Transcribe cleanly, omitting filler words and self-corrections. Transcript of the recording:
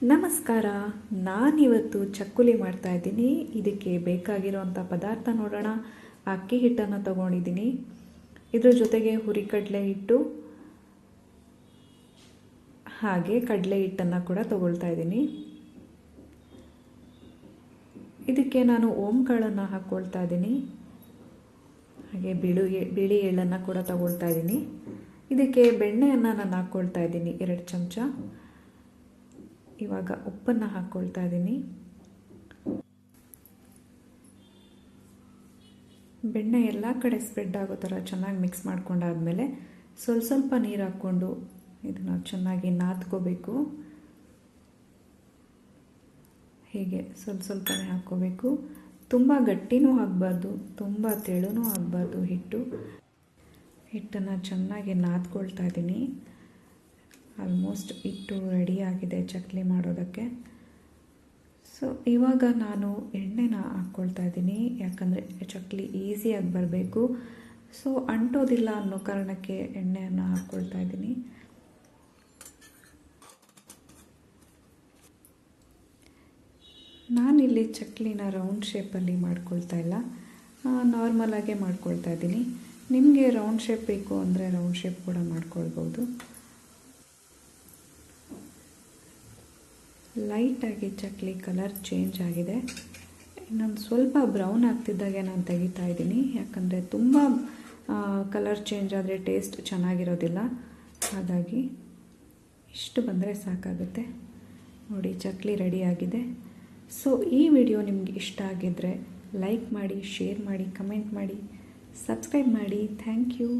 ನಮಸ್ಕಾರ. ನಾನಿವತ್ತು ಚಕ್ಕುಲಿ ಮಾಡ್ತಾ ಇದ್ದೀನಿ. ಇದಕ್ಕೆ ಬೇಕಾಗಿರೋಂಥ ಪದಾರ್ಥ ನೋಡೋಣ. ಅಕ್ಕಿ ಹಿಟ್ಟನ್ನು ತಗೊಂಡಿದ್ದೀನಿ. ಇದ್ರ ಜೊತೆಗೆ ಹುರಿಕಡಲೆ ಹಿಟ್ಟು ಹಾಗೆ ಕಡಲೆ ಹಿಟ್ಟನ್ನು ಕೂಡ ತಗೊಳ್ತಾ ಇದ್ದೀನಿ. ಇದಕ್ಕೆ ನಾನು ಓಂಕಾಳನ್ನು ಹಾಕ್ಕೊಳ್ತಾ ಇದ್ದೀನಿ. ಹಾಗೆ ಬಿಳಿ ಎಳ್ಳನ್ನು ಕೂಡ ತಗೊಳ್ತಾ ಇದ್ದೀನಿ. ಇದಕ್ಕೆ ಬೆಣ್ಣೆಯನ್ನು ನಾನು ಹಾಕ್ಕೊಳ್ತಾ ಇದ್ದೀನಿ 2 ಚಮಚ. ಇವಾಗ ಉಪ್ಪನ್ನು ಹಾಕ್ಕೊಳ್ತಾ ಇದ್ದೀನಿ. ಬೆಣ್ಣೆ ಎಲ್ಲ ಕಡೆ ಸ್ಪ್ರೆಡ್ ಆಗೋ ಥರ ಚೆನ್ನಾಗಿ ಮಿಕ್ಸ್ ಮಾಡ್ಕೊಂಡಾದ್ಮೇಲೆ ಸ್ವಲ್ಪ ನೀರು ಹಾಕ್ಕೊಂಡು ಇದನ್ನು ಚೆನ್ನಾಗಿ ನಾದ್ಕೋಬೇಕು. ಹೀಗೆ ಸ್ವಲ್ಪನೇ ಹಾಕ್ಕೋಬೇಕು. ತುಂಬ ಗಟ್ಟಿನೂ ಆಗಬಾರ್ದು, ತುಂಬ ತೆಳುನೂ ಆಗಬಾರ್ದು. ಹಿಟ್ಟನ್ನು ಚೆನ್ನಾಗಿ ನಾದ್ಕೊಳ್ತಾ ಇದ್ದೀನಿ. ಆಲ್ಮೋಸ್ಟ್ ಹಿಟ್ಟು ರೆಡಿಯಾಗಿದೆ ಚಕ್ಲಿ ಮಾಡೋದಕ್ಕೆ. ಸೊ ಇವಾಗ ನಾನು ಎಣ್ಣೆನ ಹಾಕ್ಕೊಳ್ತಾ ಇದ್ದೀನಿ, ಯಾಕಂದರೆ ಚಕ್ಲಿ ಈಸಿಯಾಗಿ ಬರಬೇಕು. ಸೊ ಅಂಟೋದಿಲ್ಲ ಅನ್ನೋ ಕಾರಣಕ್ಕೆ ಎಣ್ಣೆಯನ್ನು ಹಾಕ್ಕೊಳ್ತಾ ಇದ್ದೀನಿ. ನಾನಿಲ್ಲಿ ಚಕ್ಲಿನ ರೌಂಡ್ ಶೇಪಲ್ಲಿ ಮಾಡ್ಕೊಳ್ತಾ ಇಲ್ಲ, ನಾರ್ಮಲಾಗೆ ಮಾಡ್ಕೊಳ್ತಾ ಇದ್ದೀನಿ. ನಿಮಗೆ ರೌಂಡ್ ಶೇಪ್ ಬೇಕು ಅಂದರೆ ರೌಂಡ್ ಶೇಪ್ ಕೂಡ ಮಾಡ್ಕೊಳ್ಬೋದು. ಲೈಟಾಗಿ ಚಕ್ಲಿ ಕಲರ್ ಚೇಂಜ್ ಆಗಿದೆ. ಇನ್ನೊಂದು ಸ್ವಲ್ಪ ಬ್ರೌನ್ ಆಗ್ತಿದ್ದಾಗೆ ನಾನು ತೆಗಿತಾ ಇದ್ದೀನಿ, ಯಾಕಂದರೆ ತುಂಬ ಕಲರ್ ಚೇಂಜ್ ಆದರೆ ಟೇಸ್ಟ್ ಚೆನ್ನಾಗಿರೋದಿಲ್ಲ. ಹಾಗಾಗಿ ಇಷ್ಟು ಬಂದರೆ ಸಾಕಾಗುತ್ತೆ. ನೋಡಿ, ಚಕ್ಲಿ ರೆಡಿಯಾಗಿದೆ. ಸೊ ಈ ವಿಡಿಯೋ ನಿಮಗೆ ಇಷ್ಟ ಆಗಿದ್ದರೆ ಲೈಕ್ ಮಾಡಿ, ಶೇರ್ ಮಾಡಿ, ಕಮೆಂಟ್ ಮಾಡಿ, ಸಬ್ಸ್ಕ್ರೈಬ್ ಮಾಡಿ. Thank you.